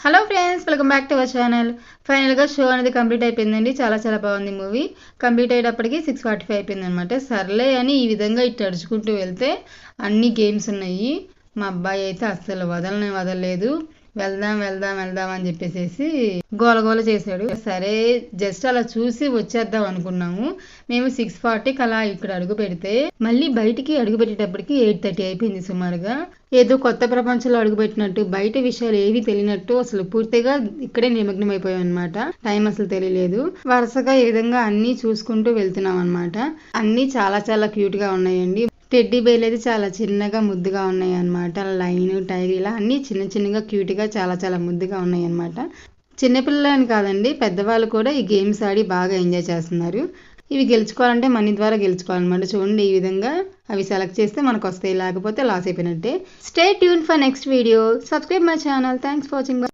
Hello friends, welcome back to our channel. ఫైనల్గా show అనేది complete అయిపోయిందండి. చాలా బాగుంది మూవీ. కంప్లీట్ అయ్యేటప్పటికి 6:45 అయిపోయింది అనమాట. సర్లే అని ఈ విధంగా ఇటు అడుచుకుంటూ వెళ్తే అన్ని గేమ్స్ ఉన్నాయి. మా అబ్బాయి అయితే అస్సలు వదలలేదు. వెళ్దాం అని చెప్పేసి గోల చేశాడు. సరే జస్ట్ అలా చూసి వచ్చేద్దాం అనుకున్నాము. మేము 6:40కి అలా ఇక్కడ అడుగు పెడితే మళ్ళీ బయటికి అడుగు పెట్టేటప్పటికి 8:30 అయిపోయింది సుమారుగా. ఏదో కొత్త ప్రపంచంలో అడుగుపెట్టినట్టు, బయట విషయాలు ఏవి తెలియనట్టు అసలు పూర్తిగా ఇక్కడే నిమగ్నం అయిపోయాం అనమాట. టైం అసలు తెలియలేదు. వరుసగా ఈ విధంగా అన్ని చూసుకుంటూ వెళ్తున్నాం అనమాట. అన్ని చాలా క్యూట్ గా ఉన్నాయండి. టెడ్డీ బేర్లు అయితే చాలా చిన్నగా ముద్దుగా ఉన్నాయి అనమాట. లైన్ టైర్ ఇలా అన్ని చిన్నగా క్యూట్ గా చాలా ముద్దుగా ఉన్నాయి అనమాట. చిన్నపిల్లలని కాదండి, పెద్దవాళ్ళు కూడా ఈ గేమ్స్ ఆడి బాగా ఎంజాయ్ చేస్తున్నారు. ఇవి గెలుచుకోవాలంటే మనీ ద్వారా గెలుచుకోవాలన్నమాట. చూడండి, ఈ విధంగా అవి సెలెక్ట్ చేస్తే మనకు వస్తాయి, లేకపోతే లాస్ అయిపోయినట్టే. Stay tune for next video. Subscribe my channel. Thanks for watching.